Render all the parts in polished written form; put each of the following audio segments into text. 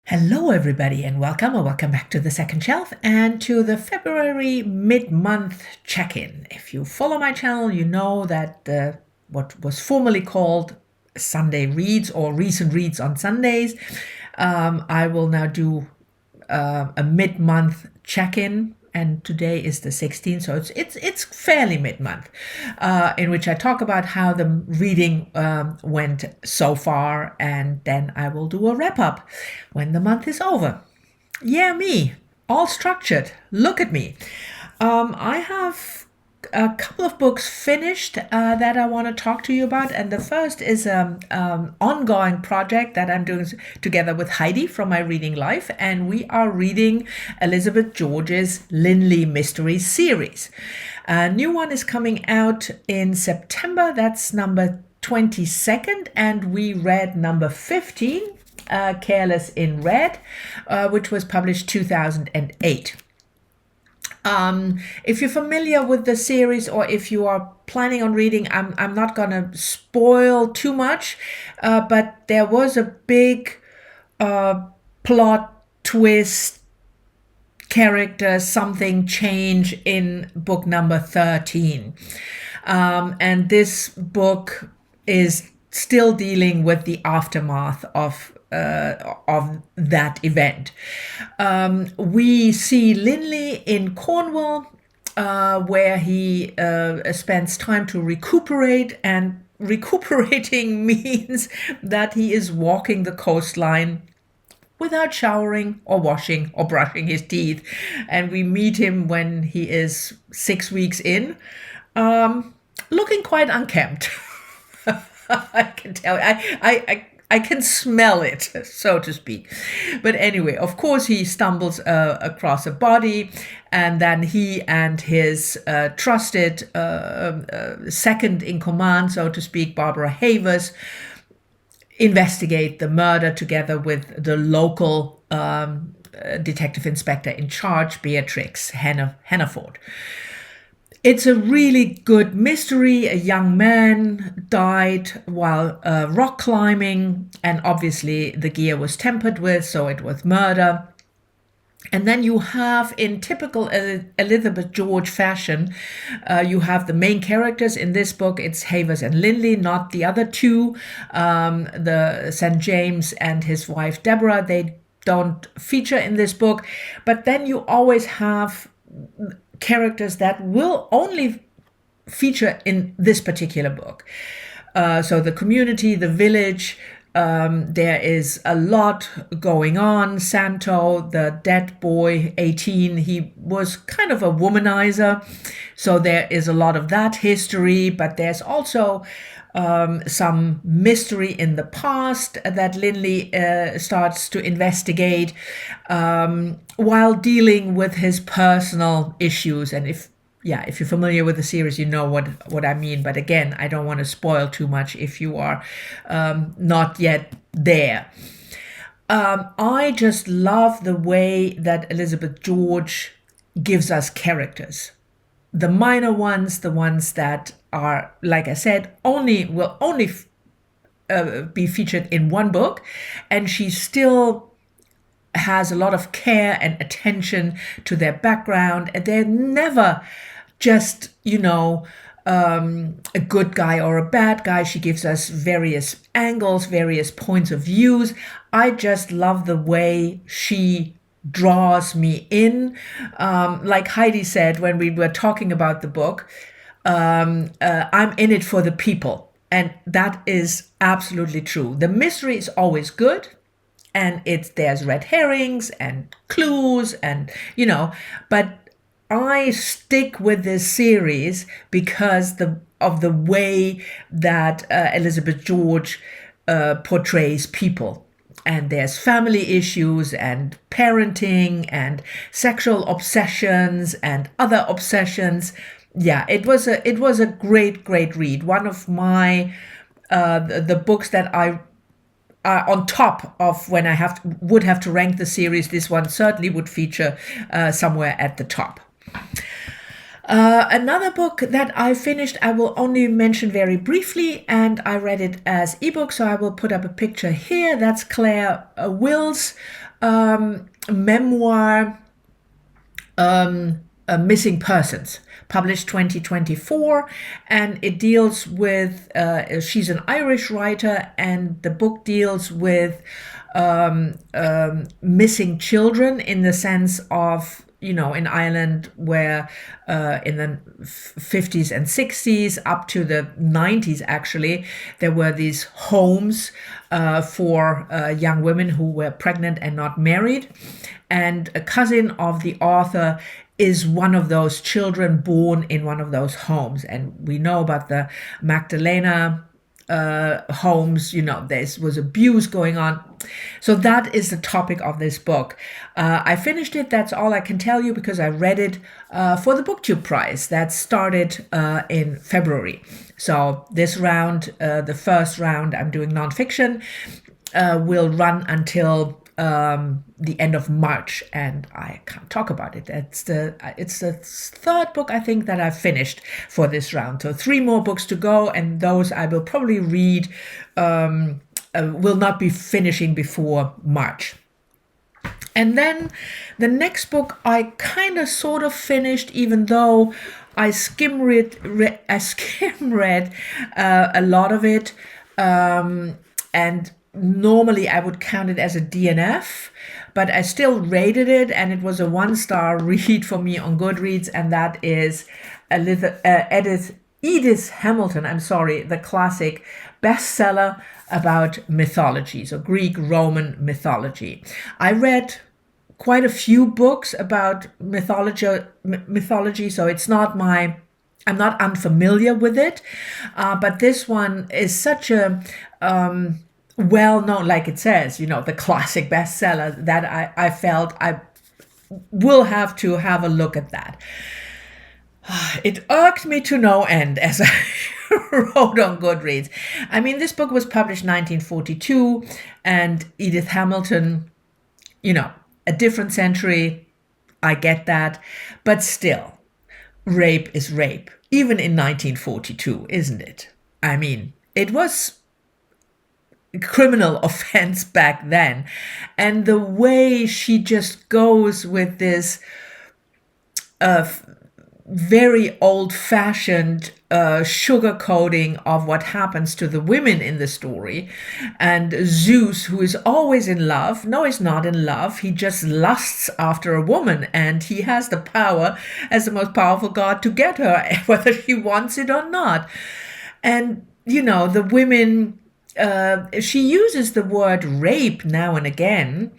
Hello, everybody, and welcome or welcome back to the second shelf and to the February mid-month check-in. If you follow my channel, you know that what was formerly called Sunday reads or recent reads on Sundays, I will now do a mid-month check-in. And today is the 16th, so it's fairly mid-month, in which I talk about how the reading went so far, and then I will do a wrap-up when the month is over. Yeah, me, all structured. Look at me. I have a couple of books finished that I want to talk to you about, and the first is an ongoing project that I'm doing together with Heidi from My Reading Life, and we are reading Elizabeth George's Linley Mysteries series. A new one is coming out in September. That's number 22nd, and we read number 15, Careless in Red, which was published 2008. If you're familiar with the series or if you are planning on reading, I'm not going to spoil too much, but there was a big plot twist, character, something change in book number 13. And this book is still dealing with the aftermath of that event. We see Linley in Cornwall, where he spends time to recuperate, and recuperating means that he is walking the coastline without showering or washing or brushing his teeth. And we meet him when he is 6 weeks in, looking quite unkempt. I can tell. I can smell it, so to speak. But anyway, of course, he stumbles across a body, and then he and his trusted second in command, so to speak, Barbara Havers, investigate the murder together with the local detective inspector in charge, Beatrix Hannaford. It's a really good mystery. A young man died while rock climbing, and obviously the gear was tampered with, so it was murder. And then you have, in typical Elizabeth George fashion, you have the main characters. In this book, it's Havers and Linley, not the other two. The St. James and his wife Deborah, they don't feature in this book. But then you always have characters that will only feature in this particular book. So the community, the village, there is a lot going on. Santo, the dead boy, 18, he was kind of a womanizer. So there is a lot of that history, but there's also some mystery in the past that Linley starts to investigate while dealing with his personal issues. And if you're familiar with the series, you know what I mean. But again, I don't want to spoil too much if you are not yet there. I just love the way that Elizabeth George gives us characters. The minor ones, the ones that are, like I said, will only be featured in one book, and she still has a lot of care and attention to their background, and they're never just, a good guy or a bad guy. She gives us various angles, various points of views. I just love the way she draws me in. Like Heidi said when we were talking about the book, I'm in it for the people. And that is absolutely true. The mystery is always good. And there's red herrings and clues and, but I stick with this series because of the way that Elizabeth George portrays people. And there's family issues and parenting and sexual obsessions and other obsessions. Yeah, it was a great read. One of my the books that I on top of when I would have to rank the series, this one certainly would feature somewhere at the top. Another book that I finished, I will only mention very briefly, and I read it as ebook, so I will put up a picture here. That's Claire Will's memoir, Missing Persons, published 2024, and it deals with, she's an Irish writer, and the book deals with missing children, in the sense of, in Ireland, where in the 50s and 60s up to the 90s, actually, there were these homes for young women who were pregnant and not married. And a cousin of the author is one of those children born in one of those homes. And we know about the Magdalena homes, there was abuse going on. So that is the topic of this book. I finished it. That's all I can tell you, because I read it for the Booktubeprize that started in February. So this round, the first round, I'm doing nonfiction, will run until the end of March, and I can't talk about it. It's the third book, I think, that I've finished for this round. So 3 more books to go, and those I will probably read, will not be finishing before March. And then the next book I kind of sort of finished, even though I skim read a lot of it, and normally I would count it as a DNF, but I still rated it, and it was a 1-star read for me on Goodreads, and that is Edith Hamilton, the classic bestseller about mythology, so Greek, Roman mythology. I read quite a few books about mythology, so it's not I'm not unfamiliar with it, but this one is such a well-known, like it says, the classic bestseller, that I felt I will have to have a look at that. It irked me to no end, as I wrote on Goodreads. I mean, this book was published 1942, and Edith Hamilton, a different century, I get that, but still, rape is rape, even in 1942, isn't it? I mean, it was a criminal offense back then, and the way she just goes with this very old-fashioned sugarcoating of what happens to the women in the story, and Zeus, who is always in love. No, he's not in love. He just lusts after a woman, and he has the power as the most powerful god to get her, whether she wants it or not. And, the women, she uses the word rape now and again,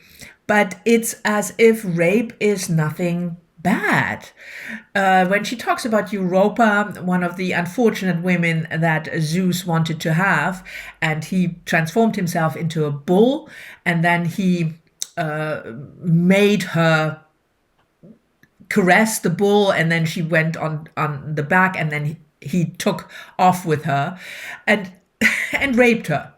but it's as if rape is nothing bad. When she talks about Europa, one of the unfortunate women that Zeus wanted to have, and he transformed himself into a bull, and then he made her caress the bull, and then she went on the back, and then he took off with her and raped her.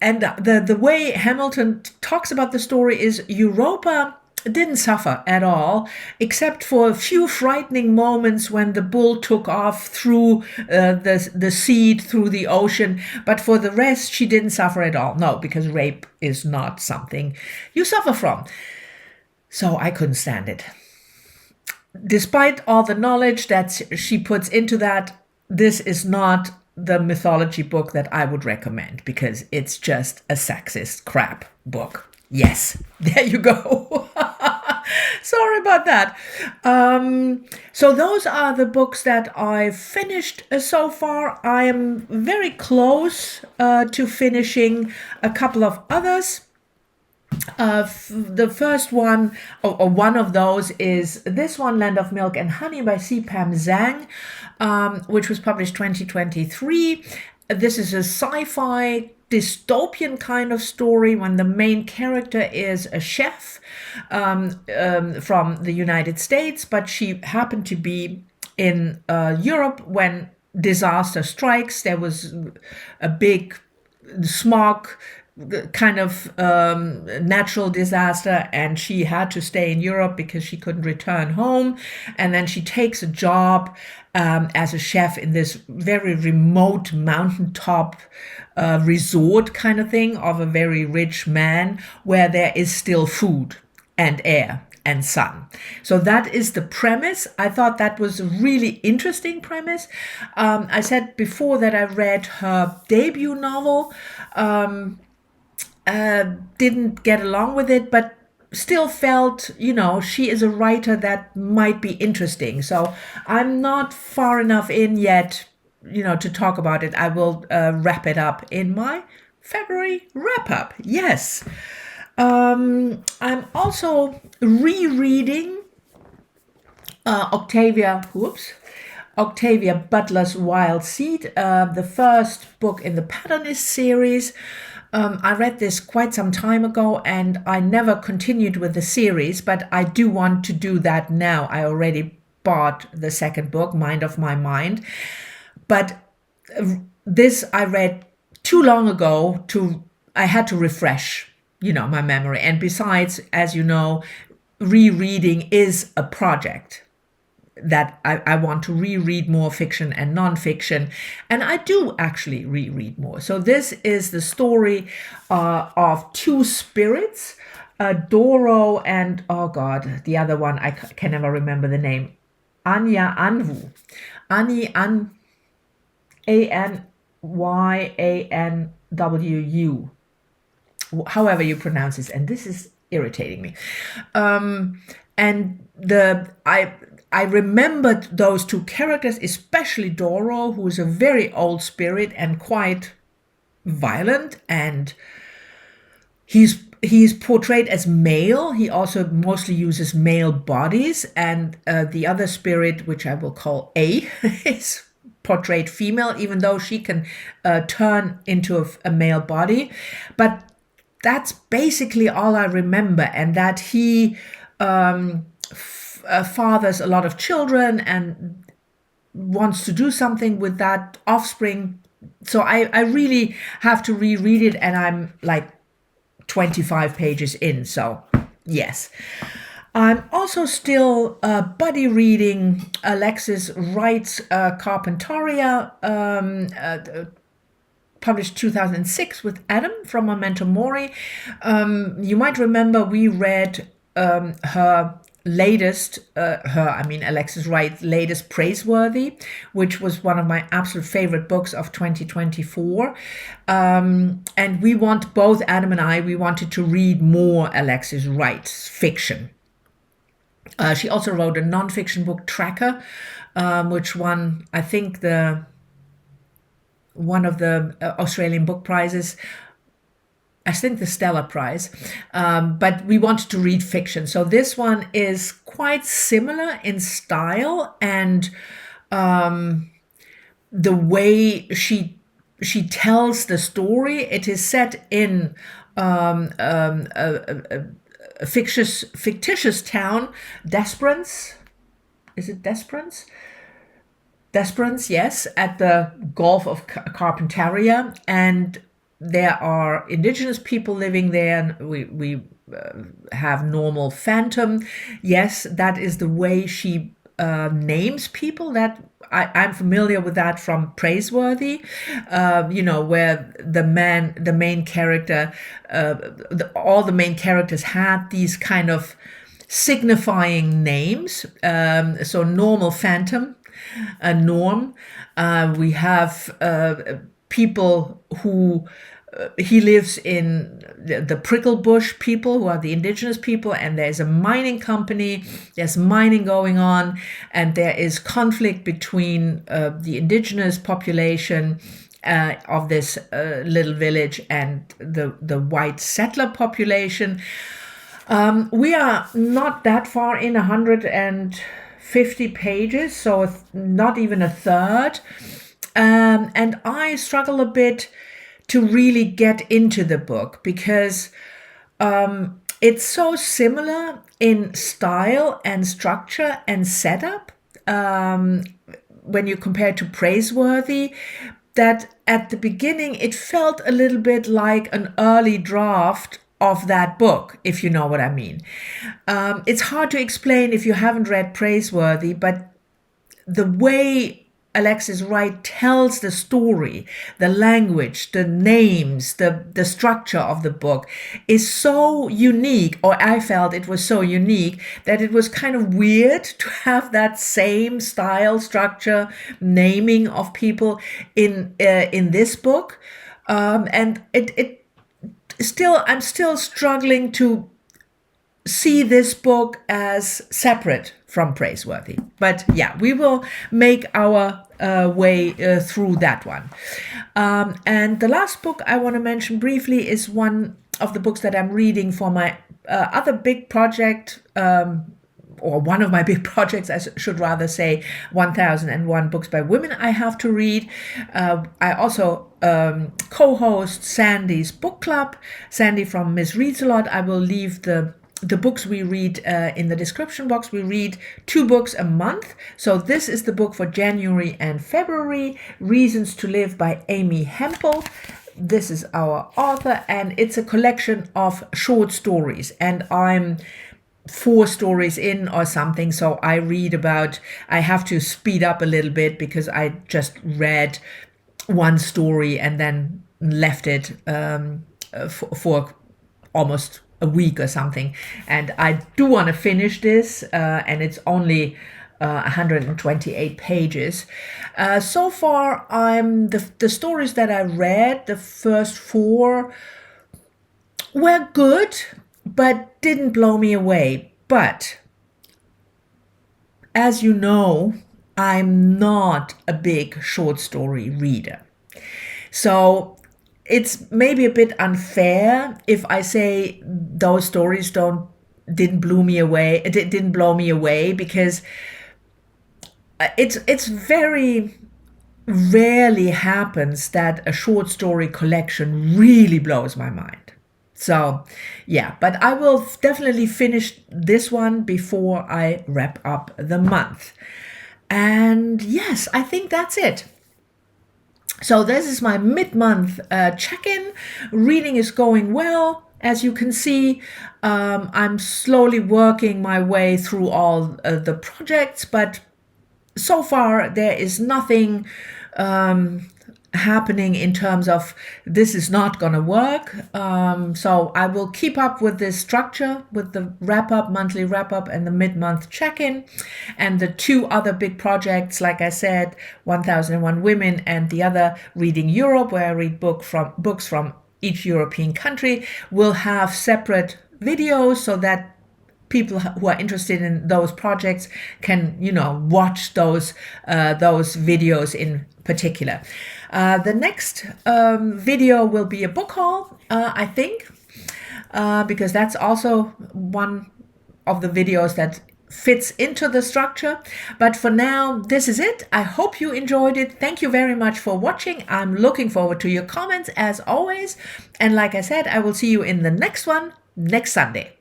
And the way Hamilton talks about the story is Europa didn't suffer at all, except for a few frightening moments when the bull took off through the sea, through the ocean. But for the rest, she didn't suffer at all. No, because rape is not something you suffer from. So I couldn't stand it. Despite all the knowledge that she puts into that, this is not the mythology book that I would recommend, because it's just a sexist crap book. Yes, there you go. Sorry about that. So those are the books that I've finished so far. I am very close to finishing a couple of others. The first one, or one of those, is this one, Land of Milk and Honey by C. Pam Zhang, which was published 2023. This is a sci-fi dystopian kind of story when the main character is a chef from the United States, but she happened to be in Europe when disaster strikes. There was a big smog kind of natural disaster, and she had to stay in Europe because she couldn't return home. And then she takes a job as a chef in this very remote mountaintop resort kind of thing of a very rich man, where there is still food and air and sun. So that is the premise. I thought that was a really interesting premise. I said before that I read her debut novel. Didn't get along with it, but still felt, she is a writer that might be interesting. So I'm not far enough in yet, to talk about it. I will wrap it up in my February wrap up. Yes. I'm also rereading Octavia Butler's Wild Seed, the first book in the Patternist series. I read this quite some time ago, and I never continued with the series, but I do want to do that now. I already bought the second book, Mind of My Mind. But this I read too long ago I had to refresh, my memory. And besides, as you know, rereading is a project that I want to reread more fiction and nonfiction, and I do actually reread more. So this is the story of two spirits, Doro and, oh God, the other one, I can never remember the name, Anya Anwu. Anyanyanwu, however you pronounce this, and this is irritating me. And I remembered those two characters, especially Doro, who is a very old spirit and quite violent, and he's portrayed as male. He also mostly uses male bodies, and the other spirit, which I will call A, is portrayed female, even though she can turn into a male body. But that's basically all I remember, and that he fathers a lot of children and wants to do something with that offspring. So I really have to reread it, and I'm like 25 pages in. So yes. I'm also still buddy reading Alexis Wright's Carpentaria, published 2006 with Adam from Memento Mori. You might remember we read her latest, Alexis Wright's latest Praiseworthy, which was one of my absolute favorite books of 2024. And we want, both Adam and I, we wanted to read more Alexis Wright's fiction. She also wrote a nonfiction book, Tracker, which won, I think, one of the Australian book prizes. I think the Stella Prize, but we wanted to read fiction. So this one is quite similar in style, and the way she tells the story. It is set in a fictitious town, Desperance. Is it Desperance? Desperance, yes, at the Gulf of Carpentaria, and there are indigenous people living there, and we have normal phantom. Yes, that is the way she names people. That I'm familiar with that from Praiseworthy, where the main character, all the main characters had these kind of signifying names. So normal phantom, Norm. We have people who he lives in the prickle bush people, who are the indigenous people, and there's a mining company, there's mining going on, and there is conflict between the indigenous population of this little village and the white settler population. We are not that far in, 150 pages, so not even a third. And I struggle a bit to really get into the book because it's so similar in style and structure and setup when you compare it to Praiseworthy. that at the beginning it felt a little bit like an early draft of that book, if you know what I mean. It's hard to explain if you haven't read Praiseworthy, but the way Alexis Wright tells the story, the language, the names, the structure of the book is so unique, or I felt it was so unique, that it was kind of weird to have that same style, structure, naming of people in this book. And I'm still struggling to see this book as separate from Praiseworthy. But yeah, we will make our way through that one. And the last book I want to mention briefly is one of the books that I'm reading for my other big project, or one of my big projects, I should rather say, 1001 Books by Women I have to read. I also co-host Sandy's book club, Sandy from Miss Reads a Lot. I will leave the books we read in the description box. We read 2 books a month. So this is the book for January and February, Reasons to Live by Amy Hempel. This is our author, and it's a collection of short stories. And I'm 4 stories in or something, so I have to speed up a little bit because I just read one story and then left it for almost a week or something. And I do want to finish this, and it's only 128 pages. So far, the stories that I read, the first 4, were good, but didn't blow me away. But as you know, I'm not a big short story reader. So it's maybe a bit unfair if I say those stories didn't blow me away, because it's very rarely happens that a short story collection really blows my mind. So yeah, but I will definitely finish this one before I wrap up the month. And yes, I think that's it. So this is my mid-month check-in. Reading is going well. As you can see, I'm slowly working my way through all the projects, but so far there is nothing happening in terms of this is not going to work. So I will keep up with this structure, with the monthly wrap-up and the mid-month check-in, and the 2 other big projects, like I said, 1001 Women and the other Reading Europe, where I read books from each European country, will have separate videos so that people who are interested in those projects can, watch those videos in particular. The next video will be a book haul, I think, because that's also one of the videos that fits into the structure. But for now, this is it. I hope you enjoyed it. Thank you very much for watching. I'm looking forward to your comments as always. And like I said, I will see you in the next one next Sunday.